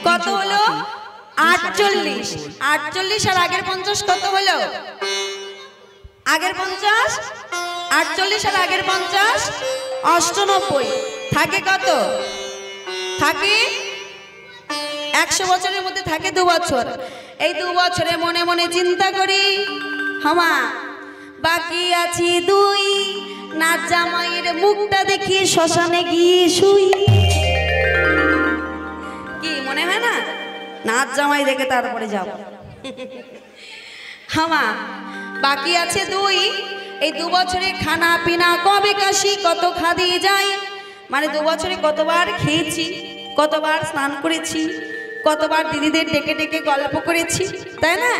কত হলো 48 48 আর আগের 50 কত হলো আগের 50 48 আর আগের 50 98 থাকে কত থাকে 100 বছরের মধ্যে থাকে 2 বছর এই 2 বছরে মনে মনে চিন্তা করি হামা বাকি আছি 2 নাচ জামাইয়ের মুখটা দেখি শ্মশানে গিয়ে শুই কি মনে হয় না নাচ জামাই দেখে তারপরে যাব হামা বাকি আছে 2 এই 2 বছরে খানা পিনা কবে কাশি কত খাদি যায় মানে 2 বছরে কতবার খেয়েছি কতবার স্নান করেছি কতবার দিদিদের ডেকে ডেকে গল্প করেছি তাই না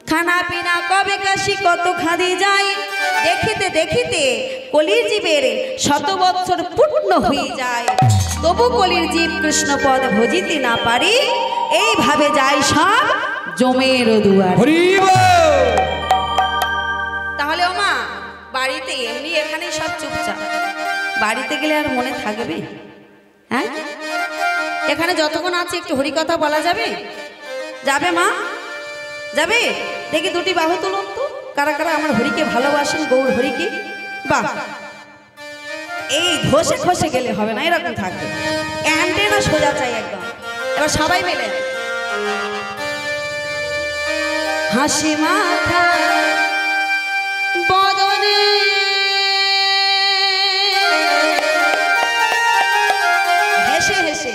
খানা পিনা কবে কাশি কত খাদি যায় দেখিতে দেখিতে কলির জীবের 100 বছর পূর্ণ হয়ে যায় তবু কলির জীব কৃষ্ণ পদ ভজিতে না পারি এইভাবে যায় সব জমের দুয়ার তাহলে ওমা বাড়িতে এমনি এখানে সব চুপচাপ বাড়িতে গেলে আর মনে থাকবে হ্যাঁ এখানে যতক্ষণ আছে একটু হরি কথা বলা যাবে যাবে মা যাবে দেখি 2টি বাহু তুলুন তো কারা কারা আমার হরিকে ভালোবাসেন গৌর হরিকে বাহ এই ঘষে ঘষে গেলে হবে না এরকম থাকবে অ্যান্টেনা সোজা চাই একদম এবার সবাই মিলে হাসি মাখা বদনে হেসে হেসে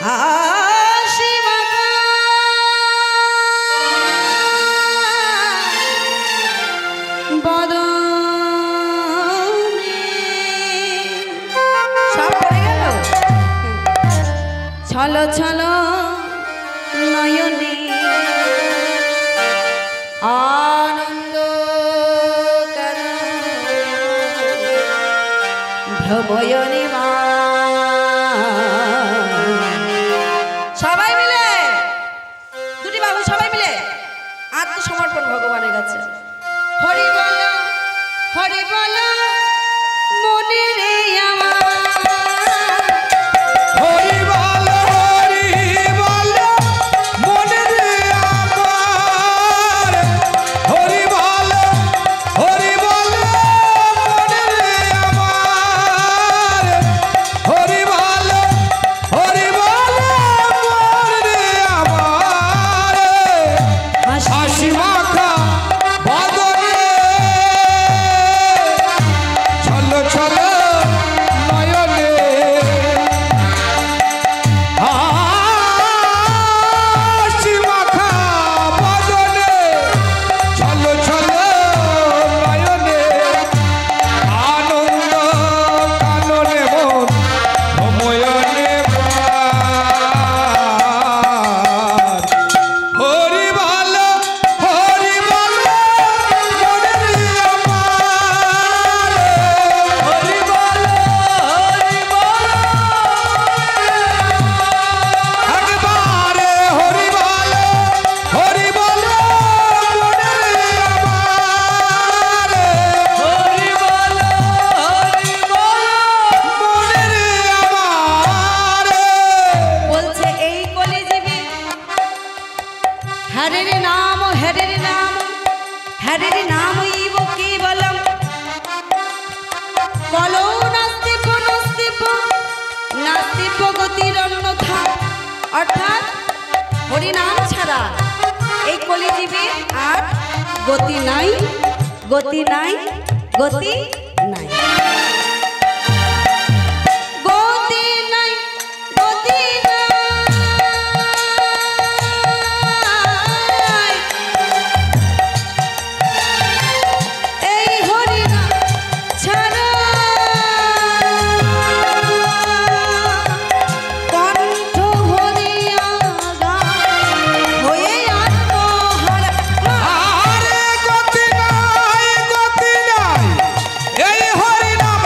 হাসি মাখা বদনে সব পড়ে গেল ছলো ছলো নয়নে আনন্দ ভ্রময়নে মা সবাই মিলে 2টি বাহু সবাই মিলে আত্মসমর্পণ ভগবানের কাছে হরি বল মনে রে আমার অর্থাৎ হরিনাম ছাড়া এই কলিজীবে আর গতি নাই গতি নাই গতি নাই গতি নাই গতি নাই এই হরিনাম ছাড়া এই হরিনাম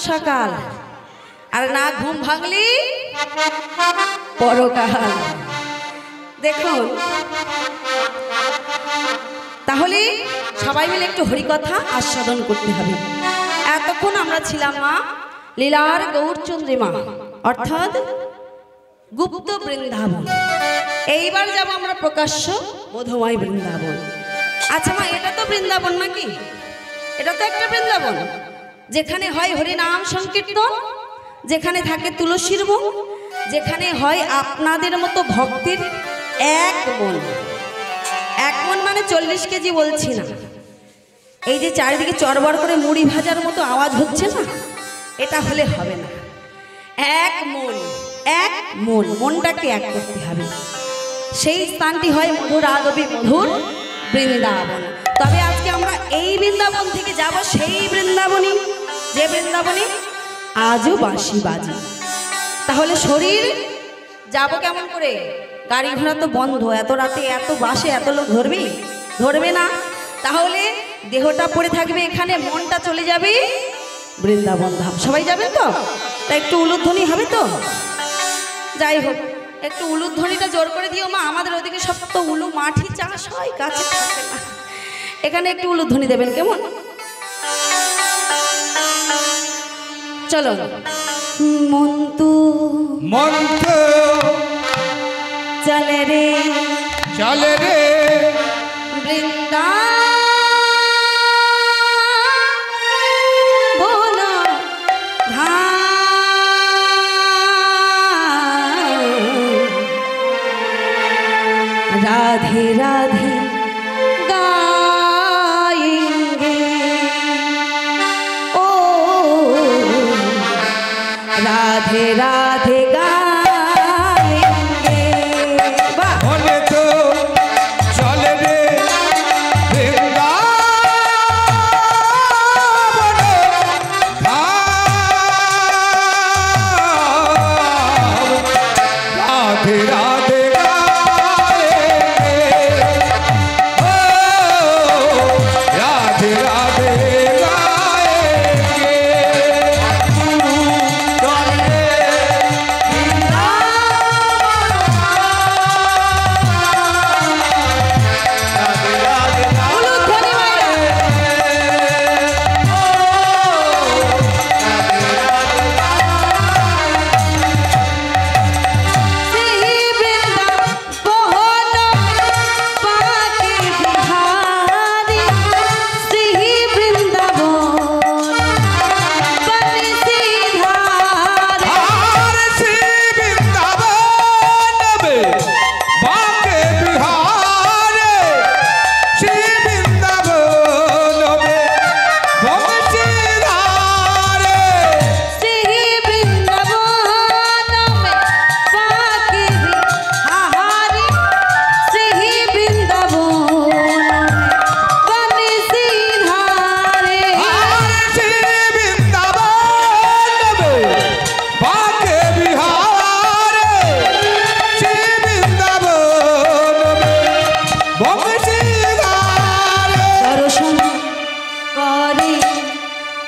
সকাল, আর না ঘুম ভাঙলি পরকাল। দেখুন, তাহলে সবাই মিলে একটু হরিকথা আস্বাদন করতে হবে। এতক্ষণ আমরা ছিলাম মা লীলার গৌরচন্দ্রিমা, অর্থাৎ গুপ্ত বৃন্দাবন। এইবার যাব আমরা প্রকাশ্য মধুময় বৃন্দাবন। আচ্ছা মা, এটা তো বৃন্দাবন নাকি? এটা তো একটা বৃন্দাবন, যেখানে হয় হরিনাম সংকীর্তন, যেখানে থাকে তুলসীর বন, যেখানে হয় আপনাদের মতো ভক্তের এক মন। এক মন মানে 40 কেজি বলছি না, এই যে চারিদিকে চরবর করে মুড়ি ভাজার মতো আওয়াজ হচ্ছে না, এটা হলে হবে না। এক মন, এক মন, মনটাকে এক করতে হবে। সেই স্থানটি হয় মধুর আদবি মধুর বৃন্দাবন। তবে আজকে আমরা এই বৃন্দাবন থেকে যাব সেই বৃন্দাবনী, যে বৃন্দাবনে আজও বাঁশি বাজে। তাহলে শরীর যাব কেমন করে? গাড়ি ঘোড়া তো বন্ধ, এত রাতে এত বাসে এত লোক ধরবে না। তাহলে দেহটা পড়ে থাকবে এখানে, মনটা চলে যাবে বৃন্দাবন ধাম। সবাই যাবেন তো? তা একটু উলুধ্বনি হবে তো? যাই হোক, একটু উলুধ্বনিটা জোর করে দিও মা। আমাদের ওদিকে সব তো উলু মাঠি চাষ হয়, গাছে থাকে না। এখানে একটু উলুধ্বনি দেবেন কেমন? চলো। মন্তু চলে রে বৃন্দাবন রাধে রাধে গায়েंगे, ओ राधे राधे गाएंगे। बोले तो चल रे वृंदावन राधे राधे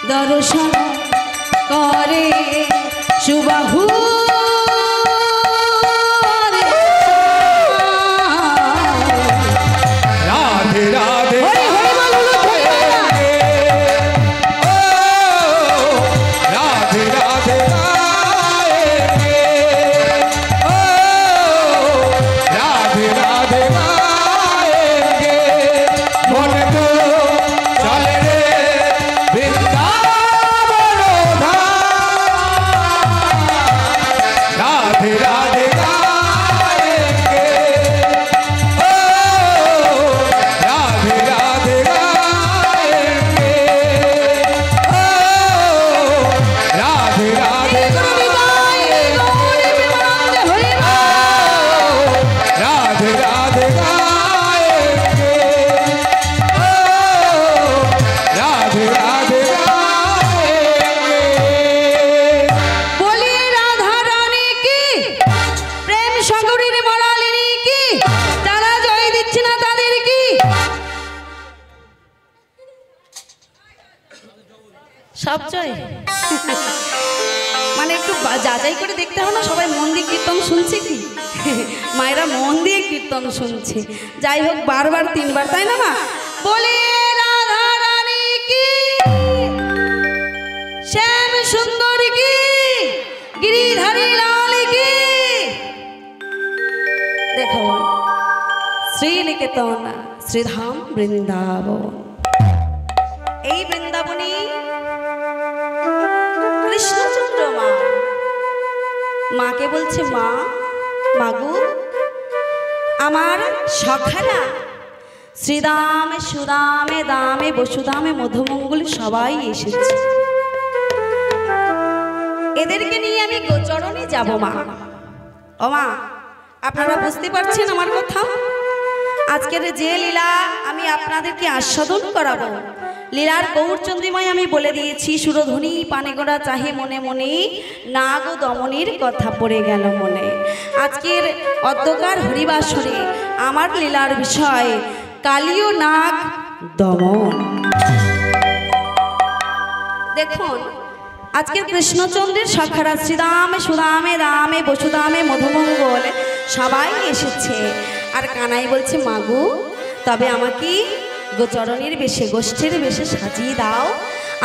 दर्शन करे सुबाहु राधे राधे राधे राधे राधे राधे बोले तो चल रे वृंदावन राधे राधे गाएंगे, ओ राधे राधे गाएंगे, ओ राधे राधे राधे राधे गाएंगे, ओ राधे राधे गाएंगे। बोलिए राधा रानी की, प्रेम सागरीर मरालिनी की, तारा जय दिच्छे ना तादेर की। सब जय যাচাই করে দেখতে হবে না সবাই মন দিয়ে কীর্তন শুনছে কি? মায়েরা মন দিয়ে কীর্তন শুনছে। যাই হোক, বারবার তিনবার, তাই না মা? বলে রাধা রানী কি, শ্যাম সুন্দর কি, গিরিধারী লাল কি। দেখো, শ্রীনিকেতন শ্রীধাম বৃন্দাবন, এই বৃন্দাবনে কৃষ্ণচন্দ্র মা মাকে বলছে, মা মাগু, আমার সখারা শ্রীদামে সুদামে দামে বসুদামে মধুমঙ্গলে সবাই এসেছে, এদেরকে নিয়ে আমি গোচরণে যাব মা। ও মা, আপনারা বুঝতে পারছেন আমার কথা? আজকের যে লীলা আমি আপনাদেরকে আস্বাদন করাবো, লীলার গৌরচন্দ্রিমায় আমি বলে দিয়েছি, সুরধ্বনি পানে গোড়া চাহে মনে মনে, নাগ দমনের কথা পড়ে গেল মনে। আজকের অধ্যকার হরিবাসরে আমার লীলার বিষয় কালীয় নাগ দমন। দেখুন, আজকের কৃষ্ণচন্দ্রের সখারা শ্রীদামে সুদামে দামে বসুদামে মধুমঙ্গল সবাই এসেছে। আর কানাই বলছে, মাগু তবে আমাকে গোচরণের বেশে, গোষ্ঠীর বেশে সাজিয়ে দাও।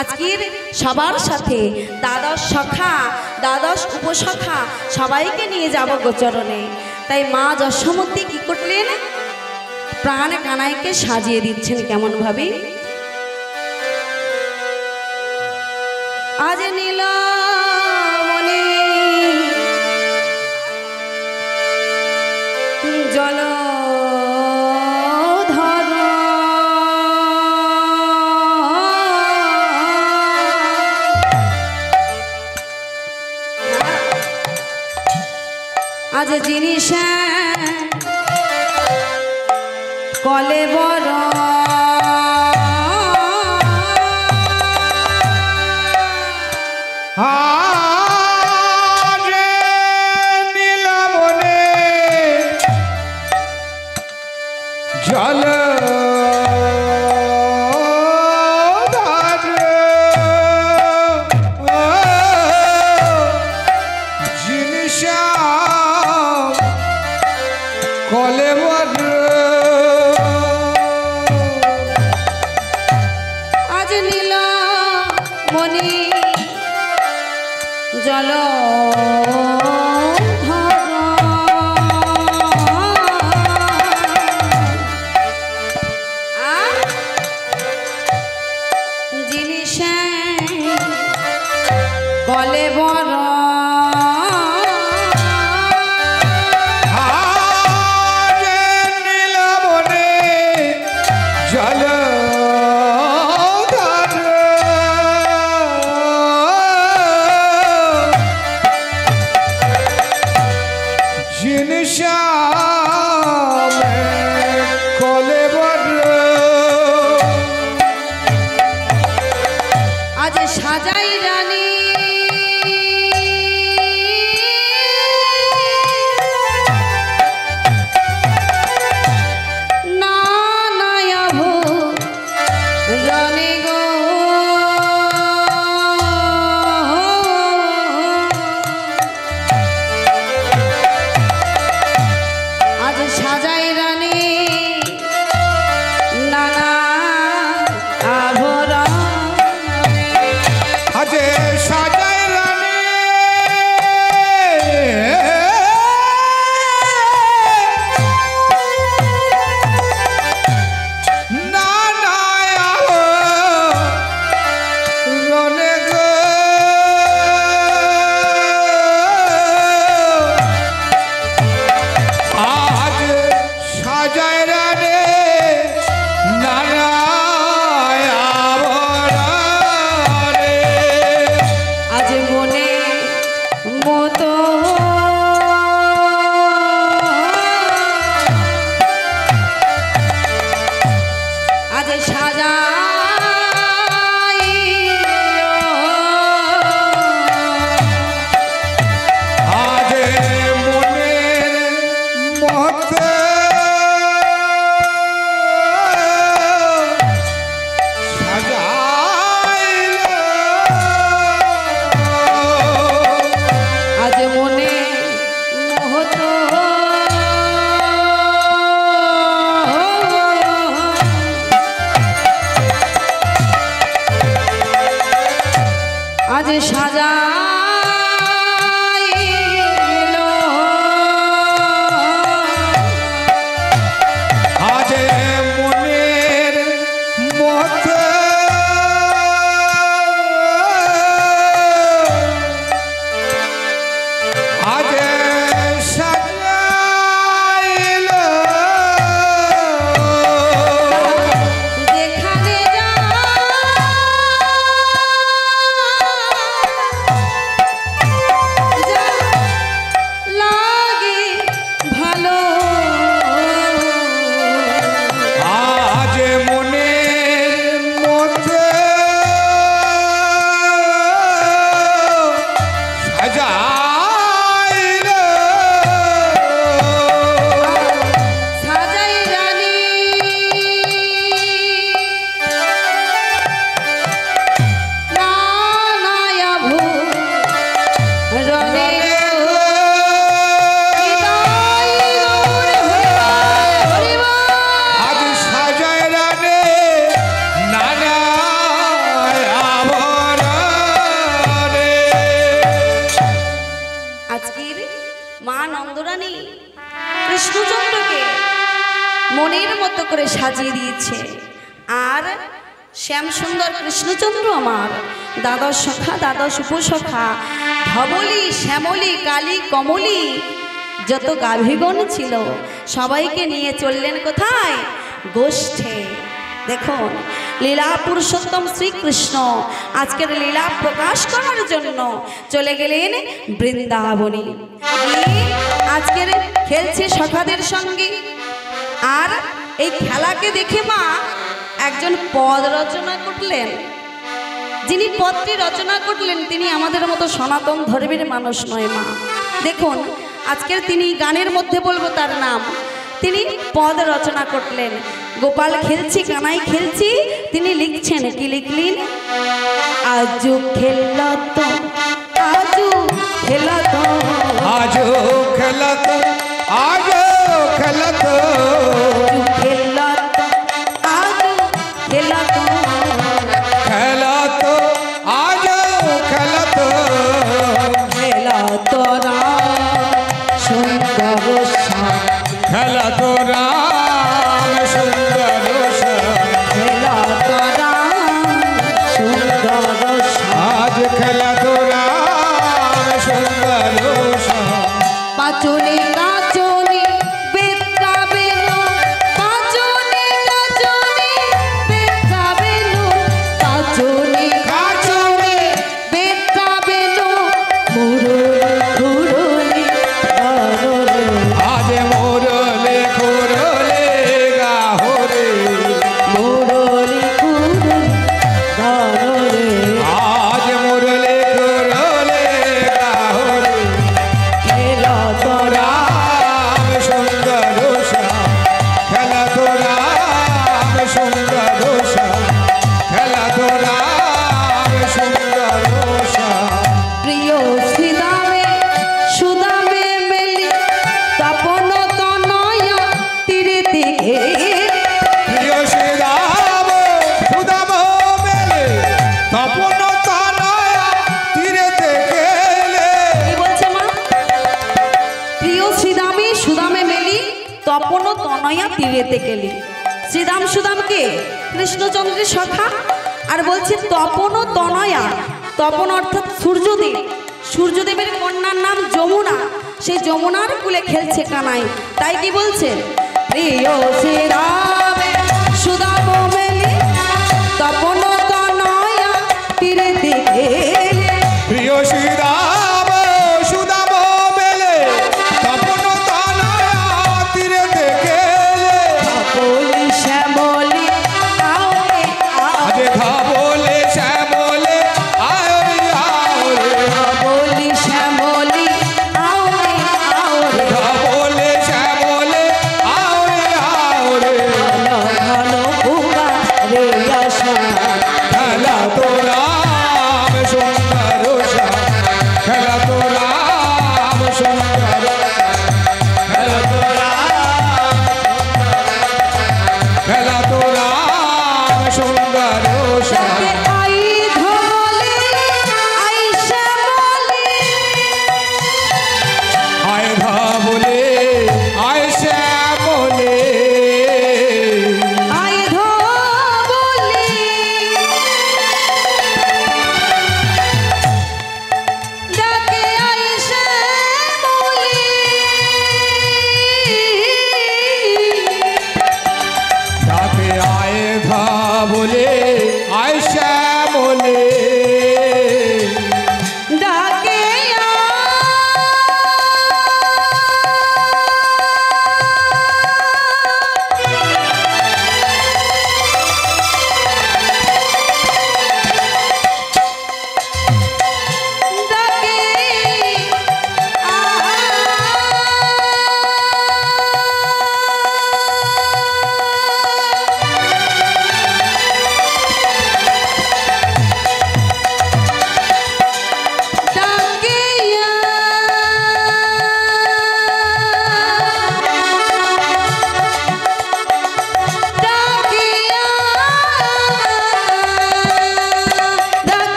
আজকের সবার সাথে দ্বাদশ সখা, দ্বাদশ উপসখা সবাইকে নিয়ে যাব গোচরণে। তাই মা যশোমতী কি করলেন? প্রাণ কানাইকে সাজিয়ে দিচ্ছেন কেমন ভাবে? আজ নীলমণি জল আজ জিনিস কলে বড় জল জিনিস কলে আজ নীলমণি জল বলে বড় নীলমণি জল জিনিস কলে বড় আজ সাজাই রানী সাজাই রানী নানা আভরণ আজে সাজাই রানী নানা রনে গো আজ সাজাই রানী নানা আজ মনে মতো আজ সাজাই আজ মনের মতে সাজাইল মতো করে সাজিয়ে দিয়েছে। আর শ্যাম সুন্দর কৃষ্ণচন্দ্র আমার দ্বাদশ সখা, দ্বাদশ উপসখা, ধবলি, শ্যামলী, কালী, কমলী, যত গাভীগণ ছিল সবাইকে নিয়ে চললেন কোথায়? গোষ্ঠে। দেখুন, লীলা পুরুষোত্তম শ্রীকৃষ্ণ আজকের লীলা প্রকাশ করার জন্য চলে গেলেন বৃন্দাবনে। আজকের খেলছে সখাদের সঙ্গে। আর এই খেলাকে দেখে মা একজন পদ রচনা করলেন। যিনি পদটি রচনা করলেন তিনি আমাদের মতো সনাতন ধর্মের মানুষ নয় মা। দেখুন, আজকের তিনি গানের মধ্যে বলবো তার নাম, তিনি পদ রচনা করলেন। গোপাল খেলছি, কানাই খেলছি, তিনি লিখছেন, কি লিখলেন? আজু খেলত, আজু খেলত, আজু খেলত, আজু খেলত, খেলত, আজু খেলত, খেলত, আজু খেলত, খেলত সুন্দর খেলত রাম সুন্দর খেলত সুন্দর আজ খেলত রাম সুন্দর পাচনে কাচনে বেদকা বেলো, পাচনে কাচনে বেদকা বেলো, পাচনে কাচনে বেদকা বেলো, মুরলি খুরলি আজ মোরলে খুরলে গাহরে মুরলি খুরলি গাহরে আজ মোরলে খুরলে গাহরে খেলত রাম সুন্দর খেলা তো রাম সুন্দর খেলা তো রাম সুন্দর প্রিয় শ্রীদামে সুদামে মেলি তপন তনয়া তীরে দিকে। প্রিয় শ্রীরাম সুদাম মেলে তপন তনয়া তীরেতে গেলে কি বলছে মা? প্রিয় শ্রীদামে সুদামে মেলি তপন তনয়া তীরেতে গেলি। শ্রীদাম সুদামকে কৃষ্ণচন্দ্রের সখা। আর বলছে তপন তনয়া, তপন অর্থাৎ সূর্যদেব, সূর্যদেবের কন্যার নাম যমুনা, সেই যমুনার কুলে খেলছে কানাই। তাই কি বলছে? প্রিয় শ্রীরামে সুদাম মেলি তপন তনয়া তীরেতে গেলে। প্রিয় শ্রীরাম সুদাম মেলে তপন তনয়া তীরেতে গেলে বলি শ্যামলি আওরে আজ খাবলে শ্যামলে আয়রে আয়রে বলি শ্যামলি আওরে আওরে খাবলে শ্যামলে আয়রে আয়রে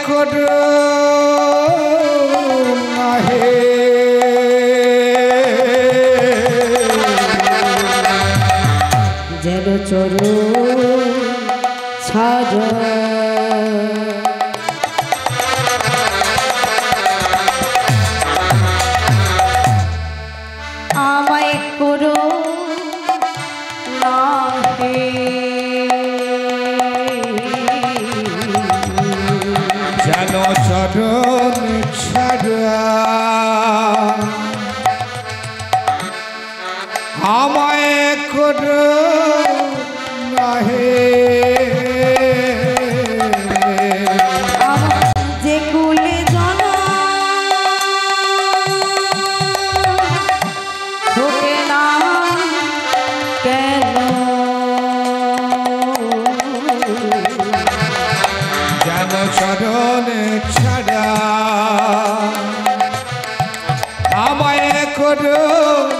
করো না হে যেন চরু ছাড় আমায় করো না হে যেন চরণ ছাড়া আমায় করো না হে যে কুলে জন হোকে না কেন যেন চরণ ছাড়া আমায় করো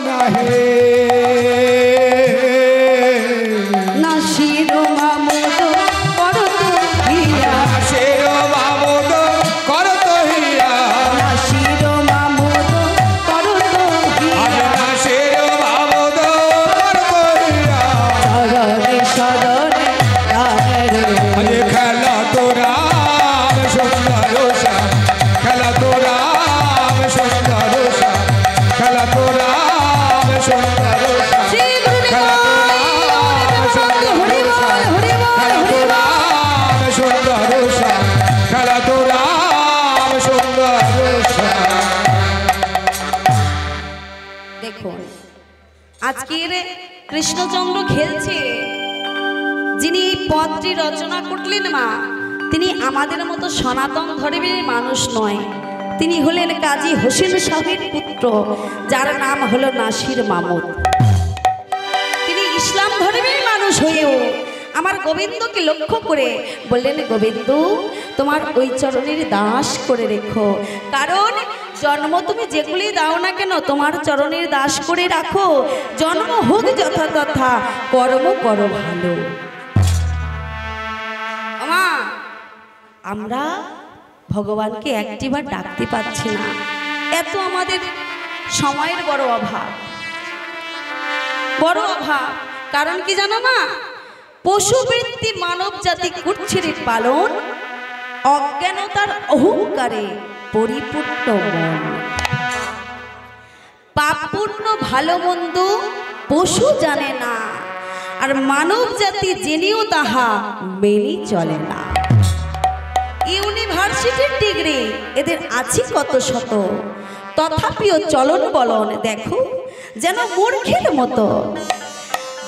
না হে না শির মামুদ করত হিয়া শের মামুদ করত হিয়া না শির মামুদ করত হিয়া না শের মামুদ করত হিয়া সরণে সরণে রামের আরে খেলা তোরা সুন্দর শ্যাম খেলা তোরা সুন্দর শ্যাম খেলা তোরা সুন্দর শ্যাম শ্রী গুরুদেব হরি বল হরি বল হরি বল খেলা তোরা সুন্দর শ্যাম দেখুন আজকের কৃষ্ণচন্দ্র খেলছে যিনি এই পদটি রচনা করলেন মা তিনি আমাদের মতো সনাতন ধর্মের মানুষ নয় তিনি হলেন কাজী হোসেন শাহের পুত্র যার নাম হলো নাসির মামুদ তিনি ইসলাম ধর্মের মানুষ হয়েও আমার গোবিন্দকে লক্ষ্য করে বললেন গোবিন্দ তোমার ওই চরণের দাস করে রেখো কারণ জন্ম তুমি যেগুলি দাও না কেন তোমার চরণের দাস করে রাখো জন্ম হোক যথাযথা কর্ম করো ভালো আমা আমরা ভগবানকে একটিবার ডাকতে পাচ্ছি না এত আমাদের সময়ের বড় অভাব কারণ কি জানো না পশুবৃত্তি মানব জাতি করছে রে পালন অজ্ঞানতার অহংকারে পরিপূর্ণ মন পাপপূর্ণ ভালো মন্দ পশু জানে না আর মানব জাতি জেনেও তাহা মেনে চলে না ইউনিভার্সিটির ডিগ্রি এদের আছে কত শত তথাপিও চলন বলন দেখো যেন মূর্খের মতো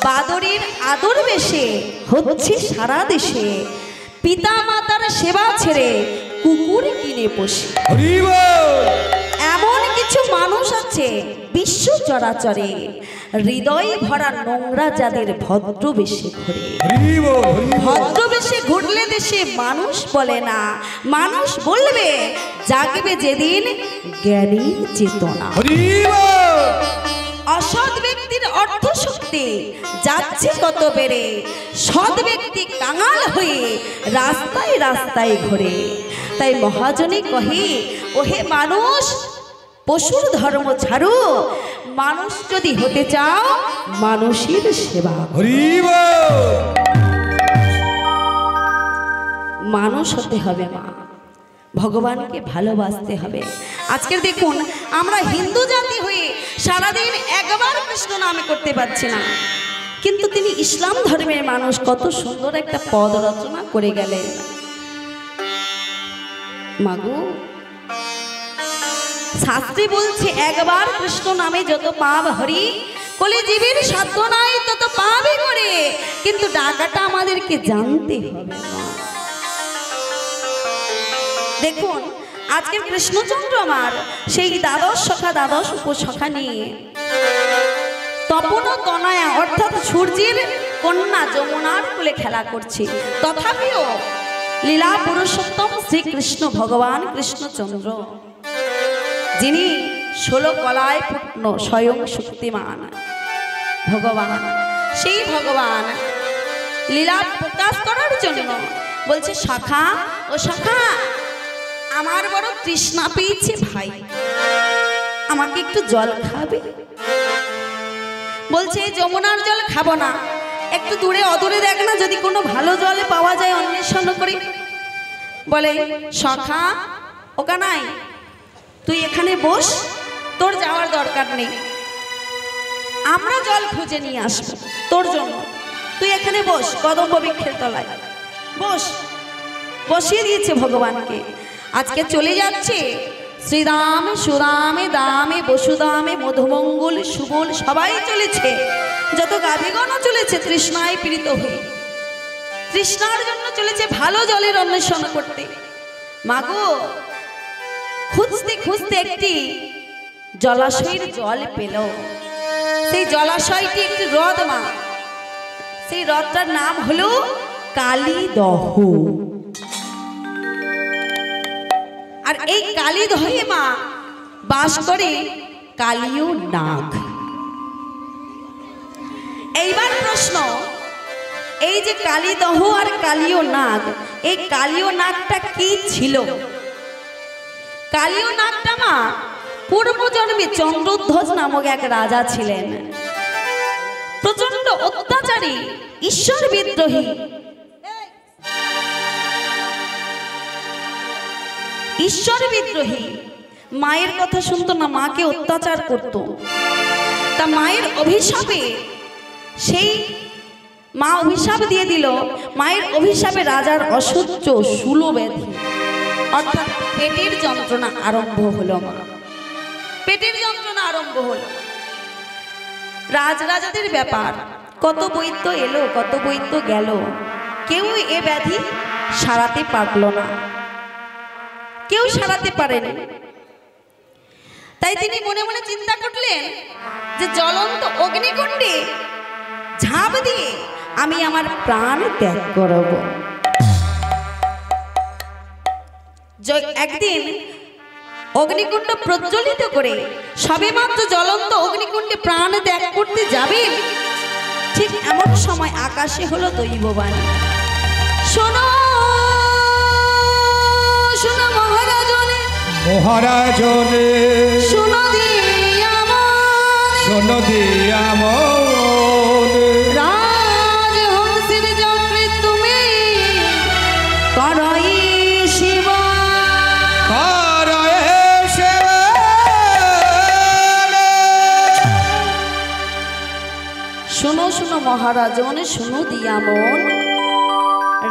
বাদরের আদর বেশে হচ্ছে সারা দেশে পিতা মাতার সেবা ছেড়ে কুকুর কিনে পোষে এমন কিছু মানুষ আছে বিশ্ব চরাচরে হৃদয় ভরা নোংরা যাদের ভদ্রবেশে ঘুরে ভদ্রবেশে ঘুরলে দেশে মানুষ বলে না মানুষ বলবে জাগবে যেদিন জ্ঞানীর চেতনা অসৎ ব্যক্তির অর্থ শক্তি যাচ্ছে কত বেড়ে সৎ ব্যক্তি কাঙাল হয়ে রাস্তায় রাস্তায় ঘুরে তাই মহাজনে কহে ওহে মানুষ পশুর ধর্ম ছাড়ো মানুষ যদি হতে চাও মানুষের সেবা মানুষ হতে হবে মা ভগবানকে ভালোবাসতে হবে আজকের দেখুন আমরা হিন্দু জাতি হয়ে সারাদিন একবার কৃষ্ণ নামে করতে পারছি না কিন্তু তিনি ইসলাম ধর্মের মানুষ কত সুন্দর একটা পদ রচনা করে গেলেন মাগো শাস্ত্রী বলছে একবার কৃষ্ণ নামে যত পাপ হরি কলি জীবের সাধ্য নাই তত পাপই করে কিন্তু ডাকাটা আমাদেরকে জানতে হবে দেখুন আজকের কৃষ্ণচন্দ্র আমার সেই দ্বাদশ সখা দ্বাদশ উপসখা নিয়ে তপন তনয়া অর্থাৎ সূর্যের কন্যা যমুনার কোলে খেলা করছে তথাপিও লীলা পুরুষোত্তম শ্রীকৃষ্ণ ভগবান কৃষ্ণচন্দ্র যিনি 16 কলায় পূর্ণ স্বয়ং শক্তিমান ভগবান সেই ভগবান লীলা প্রকাশ করার জন্য বলছে সখা ও সখা তৃষ্ণা পেয়েছে ভাই, আমাকে একটু জল খাবে। বলছে যমুনার জল খাবো না, একটু দূরে অদূরে দেখ না যদি কোনো ভালো জল পাওয়া যায় অন্বেষণ করি। বলে সখা ওকা নাই, তুই এখানে বস, তোর যাওয়ার দরকার নেই, আমরা জল খুঁজে নিয়ে আসবো তোর জন্য, তুই এখানে বস কদম্ব বৃক্ষের তলায় বস। বসিয়ে দিয়েছে ভগবানকে। আজকে চলে যাচ্ছে শ্রীরামে সুরামে দামে বসুদামে মধুমঙ্গল সুবল সবাই চলেছে, যত গাভীগণও চলেছে তৃষ্ণায় পীড়িত হয়ে, তৃষ্ণার জন্য চলেছে ভালো জলের অন্বেষণ করতে। মাগো খুঁজতে খুঁজতে একটি জলাশয়ের জল পেল। সেই জলাশয়টি একটি হ্রদ মা, সেই হ্রদটার নাম হলো কালীদহ। আর এই কালীদহে মা বাস করে কালীয় নাগ। এইবার প্রশ্ন, এই যে কালীদহ আর কালীয় নাগ, এই কালীয় নাগটা কি ছিল? কালীয় নাগটা মা পূর্বজন্মে চন্দ্রধ্বজ নামক এক রাজা ছিলেন, প্রচন্ড অত্যাচারী, ঈশ্বর বিদ্রোহী। ঈশ্বর বিদ্রোহী, মায়ের কথা শুনতো না, মাকে অত্যাচার করত। তা মায়ের অভিশাপে, সেই মা অভিশাপ দিয়ে দিল, মায়ের অভিশাপে রাজার অসহ্য শূলব্যাধি অর্থাৎ পেটের যন্ত্রণা আরম্ভ হলো। মা পেটের যন্ত্রণা আরম্ভ হলো। রাজরাজাদের ব্যাপার, কত বৈদ্য এলো কত বৈদ্য গেল, কেউ এ ব্যাধি সারাতে পারল না, কেউ সারাতে পারেনি। তাই তিনি মনে মনে চিন্তা করলেন যে জ্বলন্ত অগ্নিকুণ্ডে ঝাঁপ দিয়ে আমি আমার প্রাণ ত্যাগ করব। একদিন অগ্নিকুণ্ড প্রজ্বলিত করে সবেমাত্র জ্বলন্ত অগ্নিকুণ্ডে প্রাণ ত্যাগ করতে যাবেন, ঠিক এমন সময় আকাশে হলো দৈববাণী, শোনো শোনো মহারাজনে, মহারাজনে শোনো দিয়ামন, শোনো দিয়ামন, রাজহংসের চক্রে তুমি করই শিব, করয়ে সেব। শোনো শোনো মহারাজন, শোনো দিয়ামন,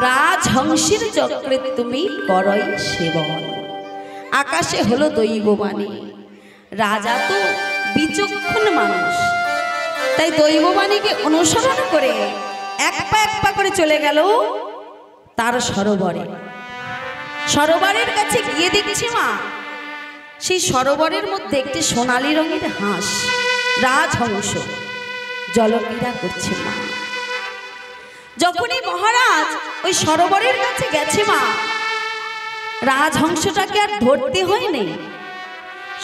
রাজহংসের চক্রে তুমি করই সেবন। আকাশে হলো দৈববাণী। রাজা তো বিচক্ষণ মানুষ, তাই দৈববাণীকে অনুসরণ করে এক পা করে চলে গেল তার সরোবরে। সরোবরের কাছে গিয়ে দেখছি মা, সেই সরোবরের মধ্যে একটি সোনালী রঙের হাঁস রাজহংস জলক্রীড়া করছে মা। যখনই মহারাজ ওই সরোবরের কাছে গেছে মা, রাজহংসটাকে আর ধরতে হয়নি,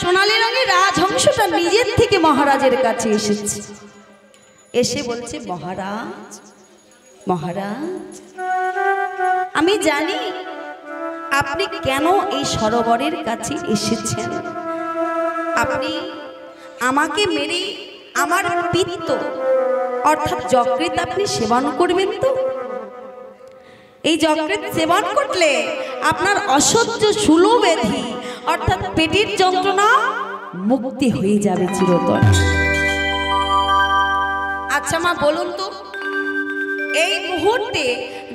সোনালী রঙের রাজহংসটা নিজের থেকে মহারাজের কাছে এসেছে। এসে বলছে, মহারাজ মহারাজ, আমি জানি আপনি কেন এই সরোবরের কাছে এসেছেন। আপনি আমাকে মেরে আমার পিত্ত অর্থাৎ যকৃৎ আপনি সেবন করবেন তো? এই যকৃৎ সেবন করলে আপনার অসহ্য শূলব্যাধি অর্থাৎ পেটের যন্ত্রণা মুক্তি হয়ে যাবে চিরতর। আচ্ছা মা বলুন তো, এই মুহূর্তে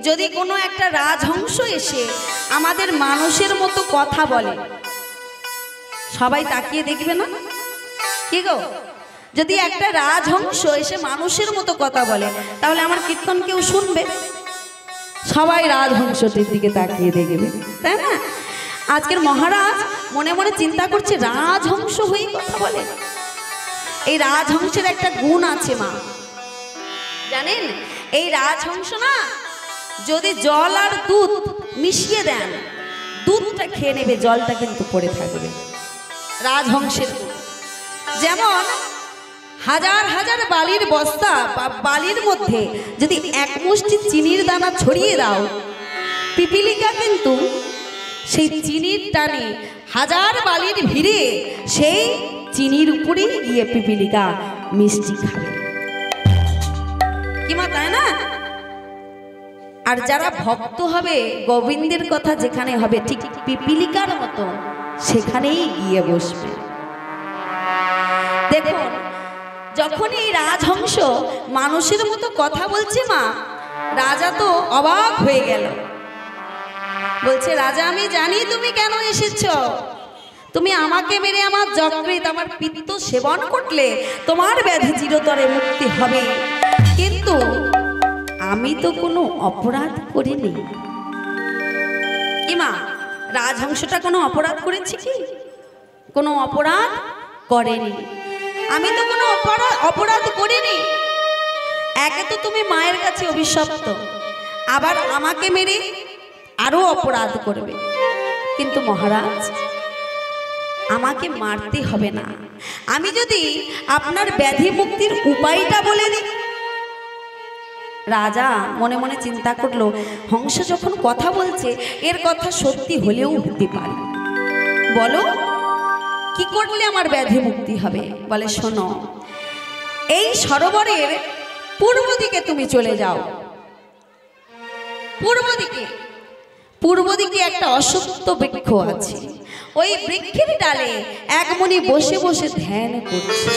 যদি কোনো একটা রাজহংস এসে আমাদের মানুষের মতো কথা বলে, সবাই তাকিয়ে দেখবে না? কি গো, যদি একটা রাজহংস এসে মানুষের মতো কথা বলে, তাহলে আমার কীর্তন কেউ শুনবে? সবাই রাজহংসটির দিকে তাকিয়ে দেখবে, তাই না? আজকের মহারাজ মনে মনে চিন্তা করছে, রাজহংস হয়ে কথা বলে। এই রাজহংসের একটা গুণ আছে মা, জানেন? এই রাজহংস না, যদি জল আর দুধ মিশিয়ে দেন, দুধটা খেয়ে নেবে, জলটা কিন্তু পড়ে থাকবে। রাজহংসের গুণ যেমন হাজার হাজার বালির বস্তা বা বালির মধ্যে যদি এক মুষ্টি চিনির দানা ছড়িয়ে দাও, পিপিলিকা কিন্তু সেই চিনির টানে হাজার বালির ভিড়ে সেই চিনির উপরে গিয়ে পিপিলিকা মিষ্টি খাবে কি মা, তাই না? আর যারা ভক্ত হবে গোবিন্দের কথা যেখানে হবে ঠিক পিপিলিকার মতো সেখানেই গিয়ে বসবে। দেখুন, যখন এই রাজহংস মানুষের মতো কথা বলছে মা, রাজা তো অবাক হয়ে গেল। বলছে, রাজা আমি জানি তুমি কেন এসেছ। তুমি আমাকে মেরে আমার যকৃৎ আমার পিত্ত সেবন করলে তোমার ব্যাধি চিরতরে মুক্তি হবে, কিন্তু আমি তো কোনো অপরাধ করিনি। কি মা, রাজহংসটা কোনো অপরাধ করেছে কি? কোনো অপরাধ করেনি। আমি তো কোনো অপরাধ করিনি। একে তো তুমি মায়ের কাছে অভিশপ্ত, আবার আমাকে মেরে আরো অপরাধ করবে। কিন্তু মহারাজ, আমাকে মারতে হবে না। আমি যদি আপনার ব্যাধি মুক্তির উপায়টা বলে দিই। রাজা মনে মনে চিন্তা করলো, হংস যখন কথা বলছে এর কথা সত্যি হলেও হতে পারে। বলো, কি করলে আমার ব্যাধি মুক্তি হবে? বলে, শোনো, এই সরোবরের পূর্ব দিকে তুমি চলে যাও। পূর্ব দিকে একটা অশ্বত্থ বৃক্ষ আছে। ওই বৃক্ষের ডালে এক মুনি বসে বসে ধ্যান করছে।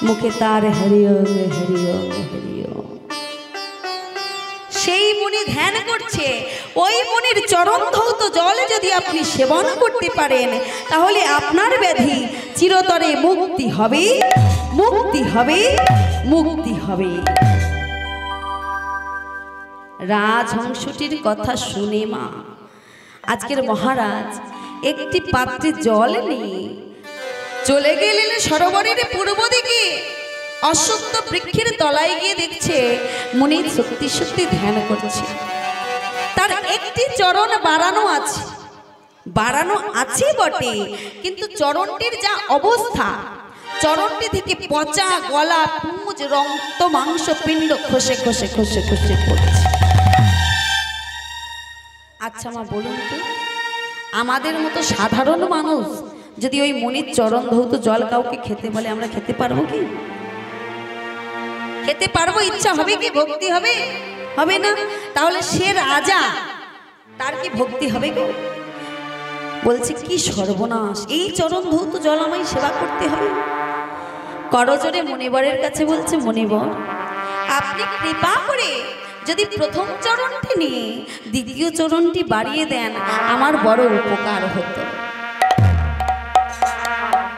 মুখে তার হরি ওম হরি ওম হরি ওম। সেই মুনি ধ্যান করছে। ওই মুনির চরণ ধৌত জল যদি আপনি সেবন করতে পারেন, তাহলে আপনার ব্যাধি চিরতরে মুক্তি হবে, মুক্তি হবে, মুক্তি হবে। রাজহংসটির কথা শুনে মা, আজকের মহারাজ একটি পাত্রে জল নিয়ে চলে গেলেন সরোবরের পূর্ব দিকে। অশ্বত্থ বৃক্ষের তলায় গিয়ে দেখছে মুনি সত্যি সত্যি ধ্যান করছে। তার একটি চরণ বাড়ানো আছে বটে, কিন্তু চরণটির যা অবস্থা, চরণটি থেকে পচা গলা, পুঁজ, রক্ত, মাংস পিণ্ড খসে খসে খসে খসে পড়ছে। আচ্ছা মা, বলুন তো, আমাদের মতো সাধারণ মানুষ যদি ওই মুনির চরণ ধৌত জল কাউকে খেতে বলে, আমরা খেতে পারবো কি? খেতে পারবো? ইচ্ছা হবে কি? ভক্তি হবে? হবে না। তাহলে সে রাজা, তার কি ভক্তি হবে কি? বলছে, কি সর্বনাশ, এই চরণ ধৌত জল আমায় সেবা করতে হবে। করজোরে মনিবরের কাছে বলছে, মনিবর, আপনি কৃপা করে যদি প্রথম চরণটি নিয়ে দ্বিতীয় চরণটি বাড়িয়ে দেন, আমার বড় উপকার হতো।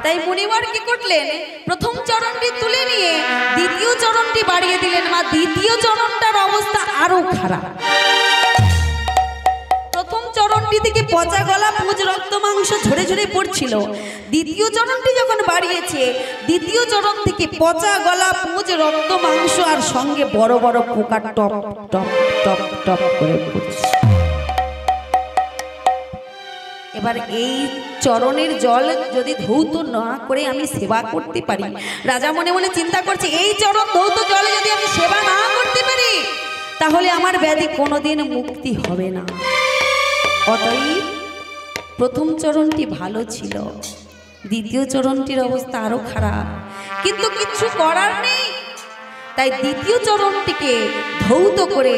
তাই মুনিবর কি করলেন? প্রথম চরণটি তুলে নিয়ে দ্বিতীয় চরণটি বাড়িয়ে দিলেন। মা, দ্বিতীয় চরণটার অবস্থা আরো খারাপ। প্রথম চরণটি থেকে পচা গলা, পুঁজ, রক্ত, মাংস ঝরে ঝরে পড়ছিল। দ্বিতীয় চরণটি যখন বাড়িয়েছে, দ্বিতীয় চরণ থেকে পচা গলা, পুঁজ, রক্ত, মাংস আর সঙ্গে বড় বড় পোকা টপ টপ টপ টপ করে পড়ছে। এবার এই চরণের জল যদি ধৌত না করে আমি সেবা করতে পারি, রাজা মনে মনে চিন্তা করছে, এই চরণ ধৌত জলে যদি আমি সেবা না করতে পারি, তাহলে আমার ব্যাধি কোনোদিন মুক্তি হবে না। অতএব প্রথম চরণটি ভালো ছিল, দ্বিতীয় চরণটির অবস্থা আরো খারাপ, কিন্তু কিছু করার নেই। তাই দ্বিতীয় চরণটিকে ধৌত করে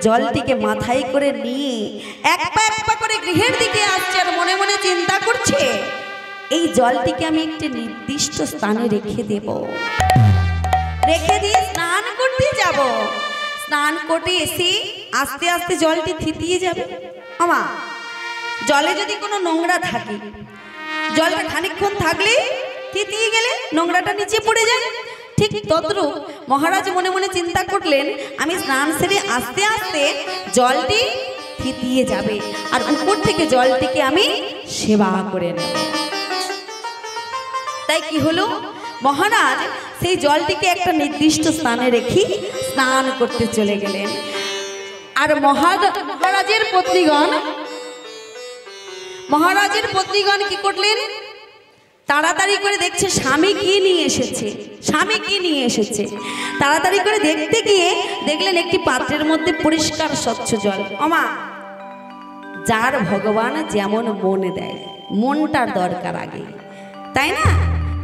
জলটিকে মাথায় করে নিয়ে এক পা করে গৃহের দিকে আসছে। আর মনে মনে চিন্তা করছে, এই জলটিকে আমি একটি নির্দিষ্ট স্থানে রেখে দেব, রেখে দিয়ে স্নান করতে যাব। স্নান করতে এসে আস্তে আস্তে জলটি থিতিয়ে যাবে। আমা, জলে যদি কোনো নোংরা থাকে, জলটা খানিকক্ষণ থাকলে থিতিয়ে গেলে নোংরাটা নিচে পড়ে যায়। ঠিক তদ্রূপ মহারাজ মনে মনে চিন্তা করলেন, আমি স্নান সেরে আস্তে আস্তে জলটি থিতিয়ে যাবে, আর উপর থেকে জলটিকে আমি সেবা করে নেব। তাই কি হলো, মহারাজ সেই জলটিকে একটা নির্দিষ্ট স্থানে রেখে স্নান করতে চলে গেলেন। আর মহারাজের পত্নীগণ কি করলেন? তাড়াতাড়ি করে দেখছে স্বামী কি নিয়ে এসেছে। তাড়াতাড়ি করে দেখতে গিয়ে দেখলেন একটি পাত্রের মধ্যে পরিষ্কার স্বচ্ছ জল। আমা, যার ভগবান যেমন মন দেয়, মনটার দরকার আগে, তাই না?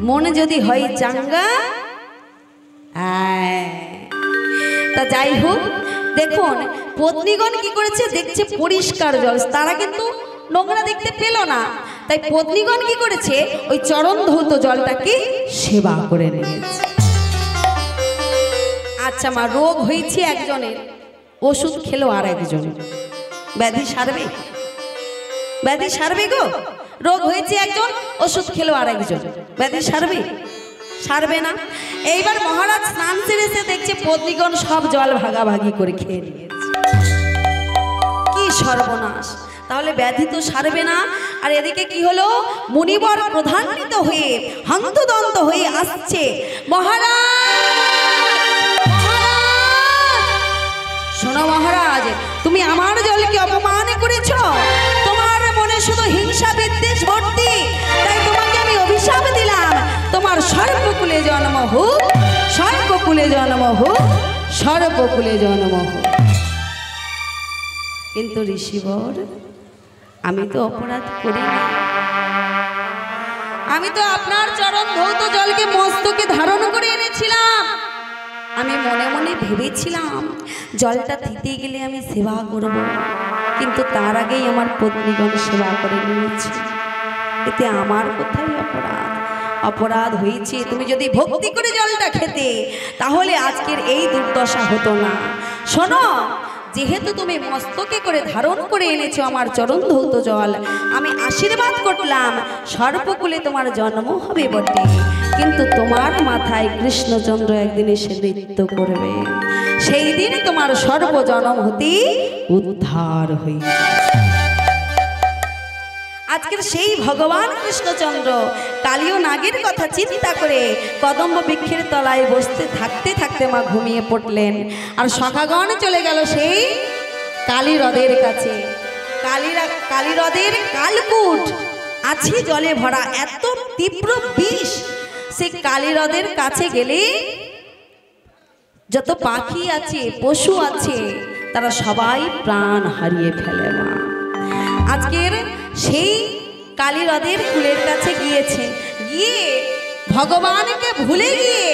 মনে যদি হয় চাঙ্গা, তা যাই হোক, দেখুন পত্নীগণ কি করেছে, দেখছে পরিষ্কার জল, তারা কিন্তু নোংরা দেখতে পেল না, তাই পত্নীগণ কি করেছে, ওই চরণ ধৌত জলটাকে সেবা করে নিয়েছে। আচ্ছা মা, রোগ হয়েছে একজনের, ওষুধ খেলো আর একজন, ব্যাধি সারবে? ব্যাধি সারবে গো? রোগ হয়েছে একজন, ওষুধ খেলো আর একজন, ব্যাধি সারবে? সারবে না। এইবার মহারাজ স্নান সেরেছে, দেখছে পত্নীগণ সব জল ভাগাভাগি করে খেয়ে নিয়েছে। কি সর্বনাশ! তাহলে ব্যাধি তো সারবে না। আর এদিকে কি হলো, মুনিবর প্রধান্বিত হয়ে হন্তদন্ত হয়ে আসছে, মহারাজ, শোনো মহারাজ, তুমি আমার জলকে অপমান করেছ, তোমার মনে শুধু হিংসা বিদ্বেষ ভর্তি, তাই তোমাকে আমি অভিশাপ দিলাম, তোমার সর্বকুলে জন্ম হোক, সর্বকুলে জন্ম হোক, সর্বকুলে জন্ম হোক। কিন্তু ঋষিবর, আমি তো অপরাধ করিনি, আমি তো আপনার চরণ ধৌত জলকে মস্তকে ধারণ করে এনেছিলাম। আমি মনে মনে ভেবেছিলাম জলটা দিতে গেলে আমি সেবা করব, কিন্তু তার আগেই আমার পত্নীগণ সেবা করে নিয়েছে, এতে আমার কোথায় অপরাধ? অপরাধ হয়েছে। তুমি যদি ভক্তি করে জলটা খেতে, তাহলে আজকের এই দুর্দশা হতো না। শোনো, যেহেতু তুমি মস্তকে করে ধারণ করে এনেছো আমার চরণ ধৌত জল, আমি আশীর্বাদ করলাম সর্বকুলে তোমার জন্ম হবে বটে, কিন্তু তোমার মাথায় কৃষ্ণচন্দ্র একদিন এসে নৃত্য করবে, সেই দিন তোমার সর্বজনম হতে উদ্ধার হইবে। আজকের সেই ভগবান কৃষ্ণচন্দ্র কালীয় নাগের কথা চিন্তা করে কদম্ব বৃক্ষের তলায় বসতে থাকতে থাকতে মা ঘুমিয়ে পড়লেন। আর সখাগণ চলে গেল সেই কালী হ্রদের কাছে। কালী হ্রদের কালকূট আছে জলে ভরা, এত তীব্র বিষ। সেই কালী হ্রদের কাছে গেলে যত পাখি আছে, পশু আছে, তারা সবাই প্রাণ হারিয়ে ফেলে। মা আজকের সেই কালী হ্রদের কূলের কাছে গিয়েছে, গিয়ে ভগবানকে ভুলে গিয়ে